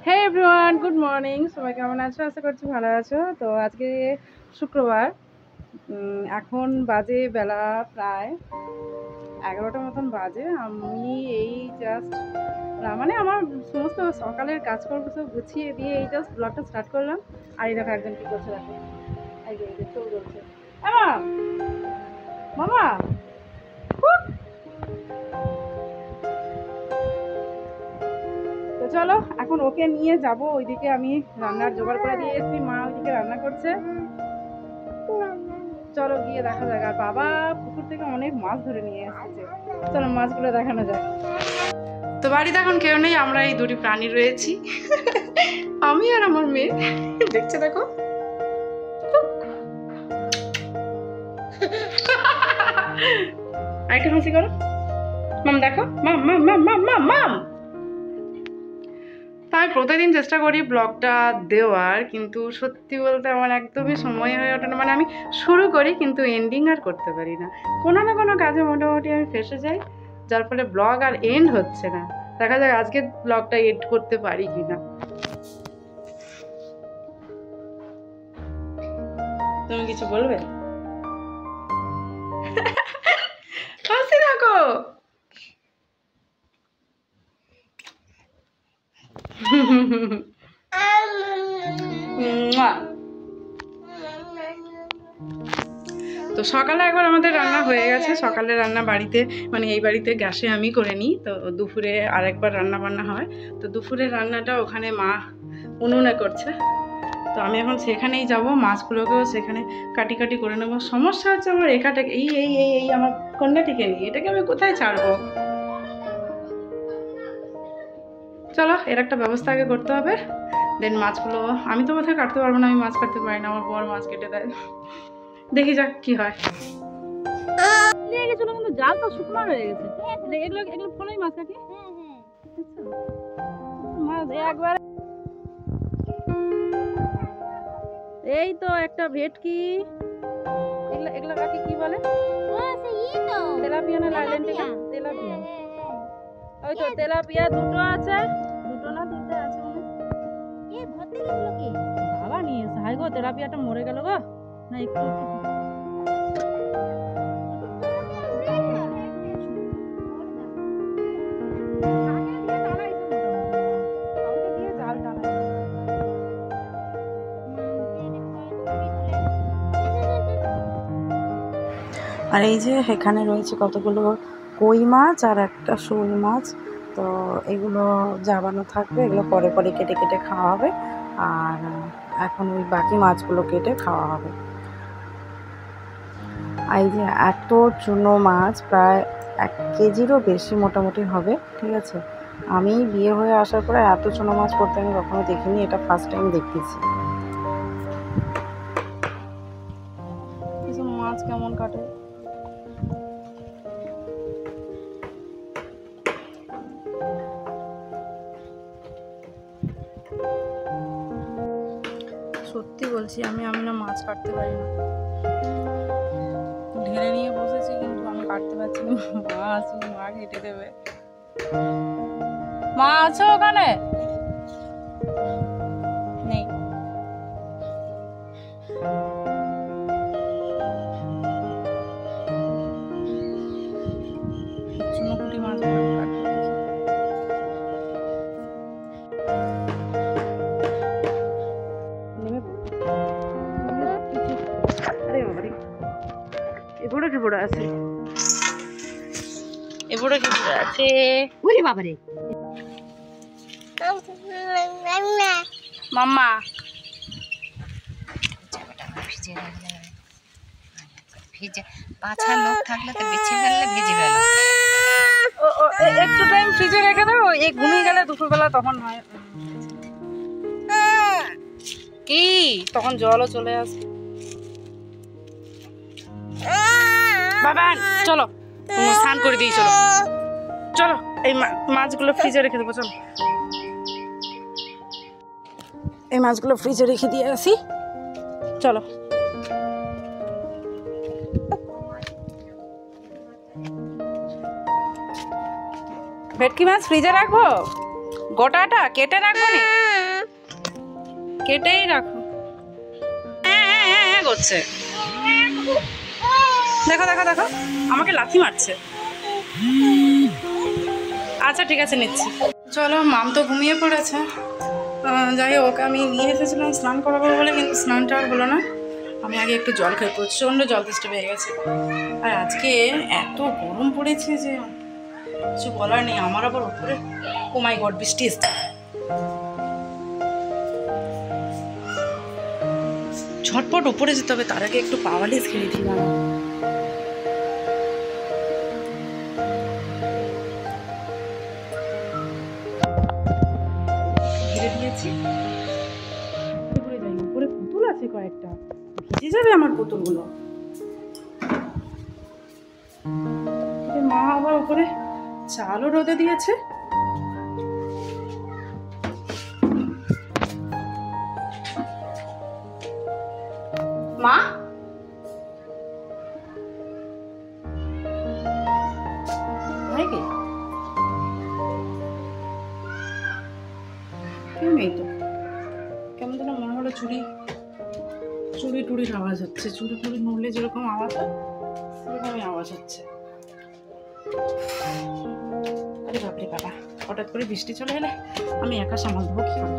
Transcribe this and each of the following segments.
হে everyone, good morning. সবাই কেমন আছো? আশা করছি ভালো আছো। তো আজকে শুক্রবার, এখন বাজে বেলা প্রায় 11টার মতন বাজে। আমি এই জাস্ট মানে আমার সমস্ত সকালের কাজকর্ম সব গুছিয়ে দিয়ে এই জাস্ট ব্লগটা স্টার্ট করলাম। আর এই দেখো একজন কী করছে, দেখো এই যে ছবি চলছে। মামা তো চলো এখন ওকে নিয়ে যাব ওইদিকে। আমি রান্নার জোগাড় করে দিয়ে এসেছি, মা ওইদিকে রান্না করছে। চলো গিয়ে দেখা যাক। আর বাবা পুকুর থেকে অনেক মাছ ধরে নিয়ে এসেছে, চলো মাছগুলো দেখানো যাক। তো বাড়িতে এখন কেউ নেই, আমরা এই দুটি প্রাণী রয়েছি, আমি আর আমার মেয়ে। দেখছে দেখো, আরেকটা হাসি করো মাম, দেখো মাম মাম মাম মাম মাম মাম। আমি প্রতিদিন চেষ্টা করি ব্লগটা দেওয়ার, কিন্তু সত্যি বলতে আমার একদমই সময় হয়ে ওঠে না। মানে আমি শুরু করি কিন্তু এন্ডিং আর করতে পারি না। কোনো না কোনো কাজে মোটামুটি আমি ফেসে যাই, যার ফলে ব্লগ আর এন্ড হচ্ছে না। দেখা যাক আজকে ব্লগটা এন্ড করতে পারি কিনা। তুমি কিছু বলবে? হাসি রাখো। তো সকালে একবার আমাদের রান্না হয়ে গেছে। সকালে রান্না বাড়িতে, মানে এই বাড়িতে গ্যাসে আমি করে নিই। তো দুপুরে আরেকবার রান্না বান্না হয়। তো দুপুরের রান্নাটা ওখানে মা উনুনে করছে। তো আমি এখন সেখানেই যাব, মাছগুলোকেও সেখানে কাটি কাটি করে নেবো। সমস্যা হচ্ছে আমার এখানটাকে এই এই এই এই আমার কন্যাটিকে নিয়ে, এটাকে আমি কোথায় ছাড়বো? চলো এর একটা ব্যবস্থা আগে করতে হবে, দেন মাছগুলো আমি তো কোথায় কাটতে পারবো না। আমি মাছ কাটতে পারি না, আমার বড় মাছ কেটে দেয়। দেখি যাক কি হয়। গেছিল কিন্তু জাল তো শুকনো হয়ে গেছে। এগুলো এগুলো ফোনেই মাছ কাটি। মাছ একবার এই তো একটা ভেটকি, এগুলো এগুলো কাকে কি বলে? তেলাপিয়া না লাইলেন্টিকা? তেলাপিয়া। ওই তো তেলাপিয়া দুটো আছে, দুটো না তিনটে আছে মনে। বাবা নিয়ে এসে, হাই গো তেলাপিয়াটা মরে গেল গো। না একটু আর এই যে এখানে রয়েছে কতগুলো কই মাছ আর একটা শোল মাছ। তো এগুলো জাবানো থাকবে, এগুলো পরে পরে কেটে কেটে খাওয়া হবে। আর এখন ওই বাকি মাছগুলো কেটে খাওয়া হবে। আর এই যে এত চুনো মাছ, প্রায় 1 কেজিরও বেশি মোটামুটি হবে, ঠিক আছে। আমি বিয়ে হয়ে আসার পরে এত চুনো মাছ করতে আমি কখনো দেখিনি, এটা ফার্স্ট টাইম দেখতেছি। মাছ কেমন কাটে, সত্যি বলছি আমি না মাছ কাটতে পারি না। ঢেলে নিয়ে বসেছি কিন্তু আমি কাটতে পারছি না। মা আসুক, মা কেটে দেবে। মা আছো ওখানে? নেই। চুনোপুটি মাছ কাটতে এগুলো কি বড় আছে, এগুলো কি বড় আছে। ওরে বাবারে মাম্মা, ভিজে পাঁচা লোক থাকলে তো বেছে ফেললে ভিজে গেল। একটু টাইম ফ্রিজে রেখে দাও, এই ঘুমিয়ে গেলে দুপুরবেলা তখন হয় কি, তখন জলও চলে আসে। বাবা চলো স্নান করে দিই, চলো চলো এই মাছগুলো ফ্রিজে রেখে দেবো। চলো এই মাছগুলো ফ্রিজে রেখে দিয়ে আসি, চলো। ভেটকি মাছ ফ্রিজে রাখবো? গোটাটা কেটে রাখো নি, কেটেই রাখো। হ্যাঁ করছে, দেখো দেখো দেখো আমাকে লাথি মারছে। আচ্ছা ঠিক আছে নিচ্ছি। চলো, মাম তো ঘুমিয়ে পড়েছে। যাই হোক, আমি নিয়ে এসেছিলাম স্নান করাবো বলে, কিন্তু স্নানটা আর হলো না। আমি আগে একটু জল খাই, প্রচণ্ড জল তেষ্টা পেয়ে গেছে। আর আজকে এত গরম পড়েছে যে কিছু বলার নেই। আমার আবার উপরে ও মাই গড বৃষ্টি এসছে। ঝটপট উপরে যেতে হবে, তার আগে একটু পাওয়ালিস খেয়ে দিলাম। ঘিরে দিয়েছি, উপরে যাই। উপরে পুতুল আছে কয়েকটা, ভিজে যাবে আমার পুতুলগুলো। মা আবার উপরে চালও রোদে দিয়েছে। মা হয় কি কেউ নেই তো, কেমন যেন মনে হলো চুড়ি টুড়ির আওয়াজ হচ্ছে। চুড়ি টুড়ি নড়লে যেরকম আওয়াজ হয় সেরকমই আওয়াজ হচ্ছে। আরে বাপরে বাবা, হঠাৎ করে বৃষ্টি চলে এলে আমি একা সামাল দেবো কি করে?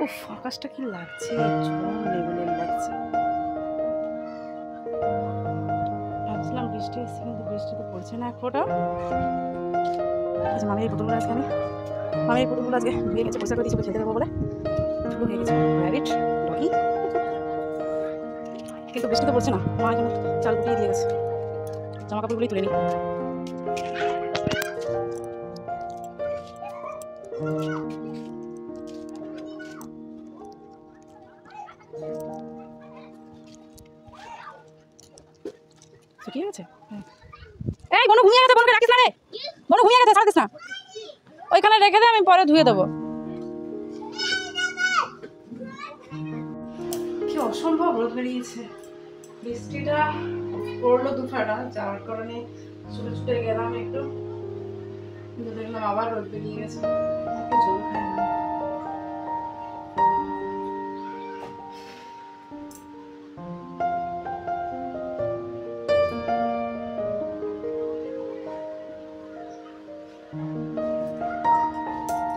উফ, আকাশটা কি লাগছে, চরম লেভেলের লাগছে। ভাবছিলাম বৃষ্টি এসছে, কিন্তু বৃষ্টি তো পড়ছে না এক ফোঁটা। আচ্ছা, মামি এই পুতুলগুলো আজকে ধুয়ে গেছে, পয়সা করে দিয়েছে খেলতে দেবো বলে ধুলো হয়ে গেছে। র্যাবিট ডগি, কিন্তু বৃষ্টি তো পড়ছে না। মা এখানে চাল গুটিয়ে দিয়ে গেছে, জামা কাপড়গুলি তুলে নি। ঠিক আছে, এই বনু ঘুমিয়ে গেছে, বনুকে রাখিস না রে, বনু ঘুমিয়ে গেছে, ছাড়িস না, ওইখানে রেখে দে, আমি পরে ধুয়ে দেবো। কি অসম্ভব রোদ বেরিয়েছে। বৃষ্টিটা পড়লো দুফাটা, যাওয়ার কারণে ছুটে ছুটে গেলাম একটু, কিন্তু দেখলাম আবার রোদ বেরিয়ে গেছে। একটু জল খাই না।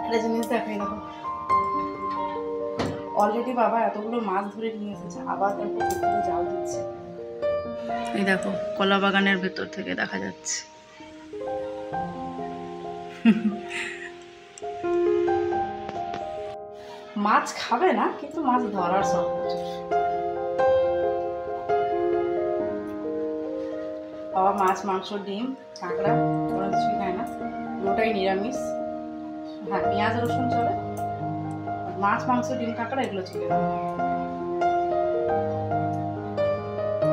একটা জিনিস দেখাই, দেখো অলরেডি বাবা এতগুলো মাছ ধরে নিয়ে এসেছে, আবার দেখো পুকুরে জাল দিচ্ছে। এই দেখো কলা বাগানের ভেতর থেকে দেখা যাচ্ছে। মাছ খাবে না, কিন্তু মাছ ধরার শখ। বাবা মাছ, মাংস, ডিম, কাঁকড়া কোনো কিছুই খায় না, পুরোটাই নিরামিষ। হ্যাঁ, পেঁয়াজ রসুন চলে, মাছ, মাংস, ডিম, কাঁকড়া এগুলো চলে না।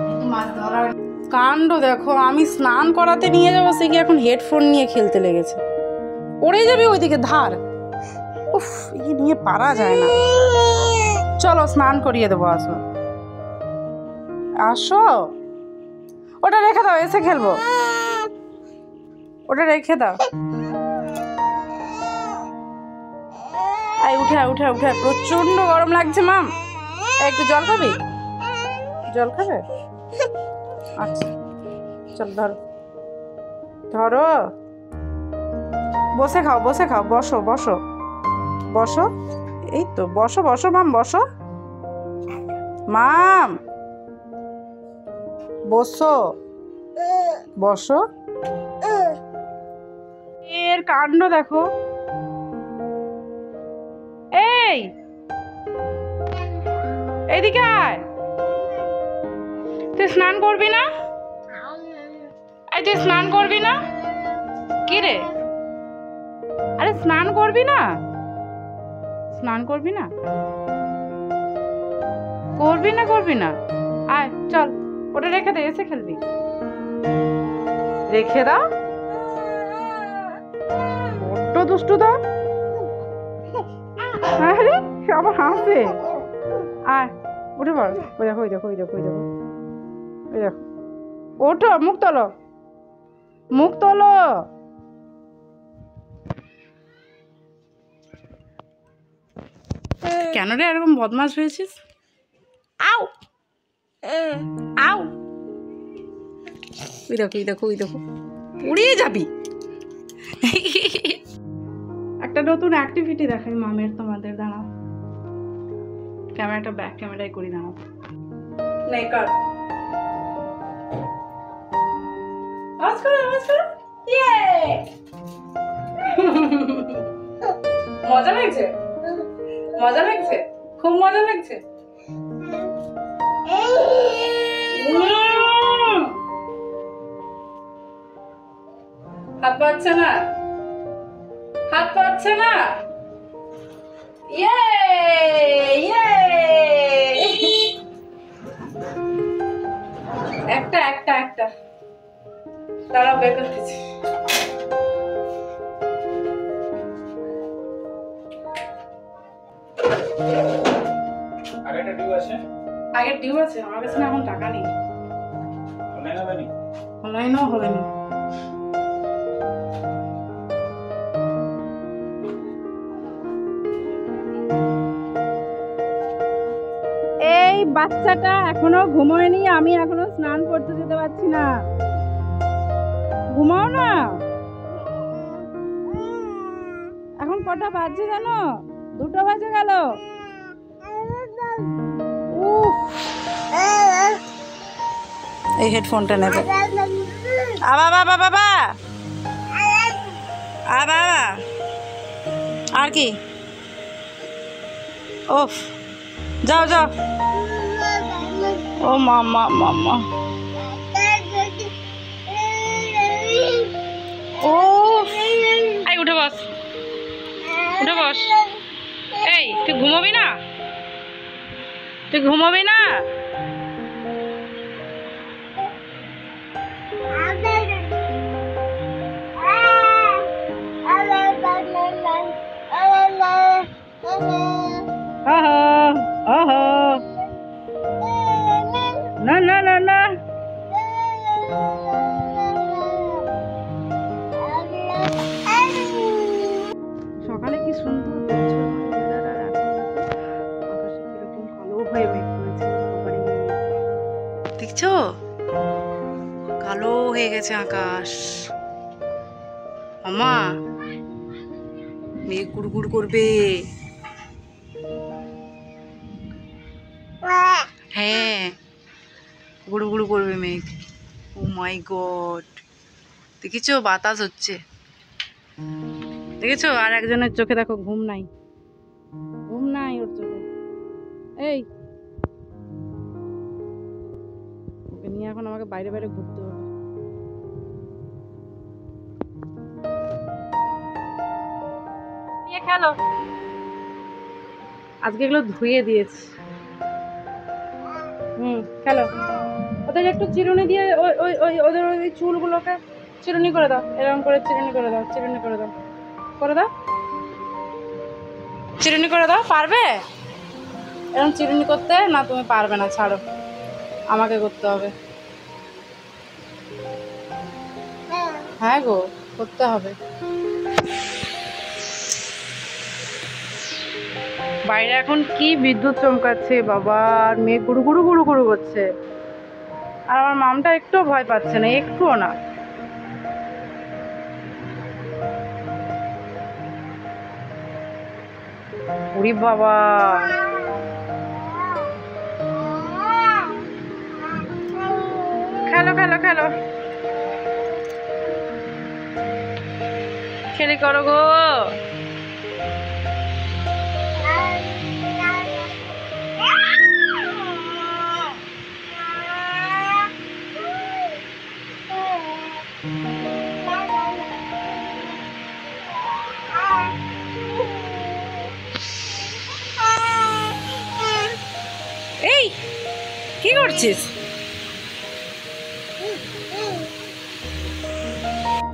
কিন্তু মাছ ধরার কাণ্ড দেখো। আমি স্নান করাতে নিয়ে যাবো, সে কি এখন হেডফোন নিয়ে খেলতে লেগেছে। পড়ে যাবে ওইদিকে ধার। উফ, এই নিয়ে পারা যায় না। চলো স্নান করিয়ে দেবো, আসো আসো। ওটা রেখে দাও, এসে খেলবো। ওটা রেখে দাও। উঠে উঠে উঠে, প্রচন্ড গরম লাগছে। মাম একটু জল খাবি? জল খাবে? আচ্ছা চল, ধরো ধরো, বসে খাও, বসে খাও, বসো বসো বসো। এই তো বসো বসো মাম, বসো মাম, বসো বসো। এর কাণ্ড দেখো। এই এইদিকে আয়, তুই স্নান করবি না? এই তুই স্নান করবি না? কি রে, আরে স্নান করবি না? স্নান করবি না? করবি না করবি না? আয় চল, ওটা রেখে দে, এসে খেলবি। রেখে দাও, বড্ড দুষ্টু দাও। আরে আবার হাসে। আয় উঠে পড়। ওই দেখো, ওই দেখো, ওই দেখো, ওই দেখো, ওই দেখো, ওঠো, মুখ তোলো। মুখ তোলো। কেন রে এরকম বদমাশ হয়েছিস? আউ আউ, ওই দেখো ওই দেখো ওই দেখো, উড়িয়ে যাবি। একটা নতুন অ্যাক্টিভিটি দেখাই মামের তোমাদের, দাঁড়াও ক্যামেরাটা ব্যাক ক্যামেরায় করি, দাঁড়াও। নাই কর, আওয়াজ করো আওয়াজ করো। ইয়ে মজা লাগছে, মজা লাগছে, খুব মজা লাগছে। হাত পাচ্ছে না, হাত পাচ্ছে না। ইয়ে ইয়ে, একটা একটা একটা, দাঁড়াও বের করতেছি। আগেরটা ডিউ আছে? আগের ডিউ আছে আমার কাছে, না এখন টাকা নেই। অনলাইন হবে নি? অনলাইনও হবে না। এই বাচ্চাটা এখনো ঘুমোয়নি, আমি এখনো স্নান করতে যেতে পারছি না। ঘুমাও না। এখন কটা বাজছে জানো? 2টা বাজে গেল। এই হেডফোনটা নেবে। বাবা বাবা, আর কি? ওফ, যাও যাও। ও মামা মামা, ও এই উঠে বস, উঠে বস। এই তুই ঘুমাবি না? তুই ঘুমাবি না? না না না না, সকালে কি সুন্দর আকাশে কিরকম কালো হয়ে মেঘ করেছে, দেখছো? কালো হয়ে গেছে আকাশ। মামা মেঘ গুড়গুড় করবে। হ্যাঁ গুড়ু গুড়ু করবে মেঘ। ও মাই গড, দেখেছো বাতাস হচ্ছে, দেখেছো? আর একজনের চোখে দেখো ঘুম নাই, ঘুম নাই ওর চোখে। এই ওকে নিয়ে এখন আমাকে বাইরে বাইরে ঘুরতে হবে। নিয়ে খেলো, আজকে এগুলো ধুয়ে দিয়েছি। খেলো। ওদের একটু চিরুনি দিয়ে ওই ওই ওই ওদের ওই চুলগুলোকে চিরুনি করে দাও, এরকম করে চিরুনি করে দাও, চিরুনি করে দাও, করে দাও, চিরুনি করে দাও। পারবে এরকম চিরুনি করতে? না তুমি পারবে না, ছাড়ো, আমাকে করতে হবে। হ্যাঁ গো, করতে হবে। বাইরে এখন কি বিদ্যুৎ চমকাচ্ছে বাবা, আর মেঘ গুড়ু গুড়ু গুড়ু গুড়ু করছে। আর আমার মামটা একটুও ভয় পাচ্ছে না, একটুও না। ওরে বাবা, খেলো খেলো খেলো, খেলি করো গো। এই কি করছিস?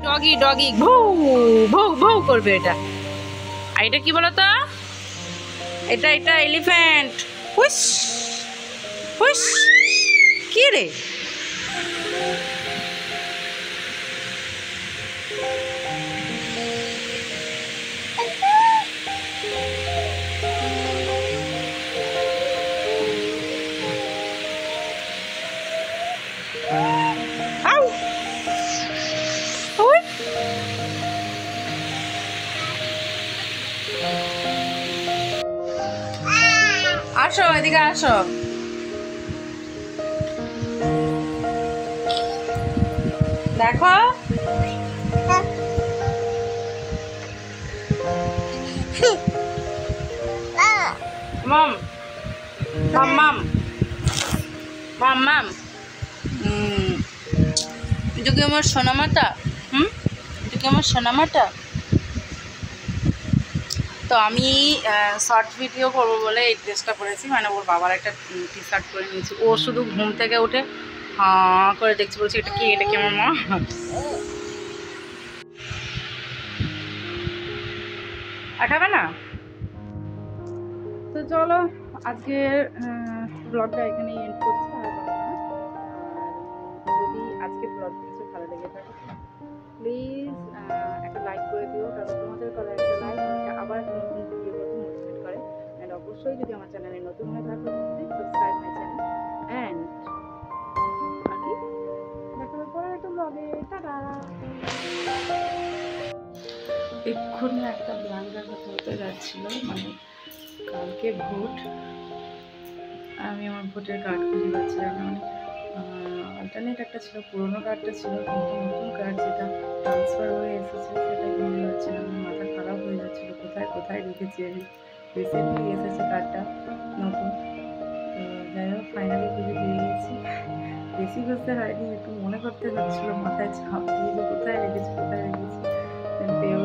ডগি ডগি ভৌ ভৌ ভৌ করবে এটা। আর এটা কি বলতো? এটা এটা এলিফ্যান্ট। হুস হুস, কি রে? আসো এদিকে আসো। দেখো মাম মাম মাম মাম মাম এটা কি আমার সোনামাটা? এটা কি আমার সোনামাটা? তো আমি শর্ট ভিডিও করবো বলে এই ড্রেসটা পরেছি, মানে ওর বাবার একটা টি শার্ট পরে নিয়েছি। ও শুধু ঘুম থেকে উঠে হাঁ করে দেখছি, বলছি এটা কি, এটা কি আমার মা। খাবে না? তো চলো আজকের ব্লগটা এখানেই এন্ড করছি। আর যদি আজকে ব্লগটা কিছু ভালো লেগে থাকে প্লিজ একটা লাইক করে দিও, কারণ তোমাদের করা একটা লাইক আমাকে আবার একটা নতুন ভিডিও করতে মোটিভেট করে। অ্যান্ড অবশ্যই যদি আমার চ্যানেলে নতুন হয়ে থাকো please subscribe my channel. And বাকি দেখা হবে পরে একটা ব্লগে। টাটা। এক্ষুনি একটা ব্লাঙ্গার কথা হতে যাচ্ছিল, মানে কালকে ভোট, আমি আমার ভোটের কার্ড খুঁজে পাচ্ছিলাম না। অল্টারনেট একটা ছিল, পুরোনো কার্ডটা ছিল, কিন্তু নতুন কার্ড যেটা ট্রান্সফার হয়ে এসেছে সেটা খুঁজে পাচ্ছিলাম না। মাথা খারাপ হয়ে যাচ্ছিলো, কোথায় কোথায় রেখেছি আমি। রিসেন্টলি এসেছে কার্ডটা নতুন। তো যাই হোক ফাইনালি খুঁজে পেয়ে গেছি। বেশি খুঁজতে হয়নি, একটু মনে করতে হচ্ছিলো, মাথায় ছাপ দিয়ে যে কোথায় রেখেছি কোথায় রেখেছি, পেয়েও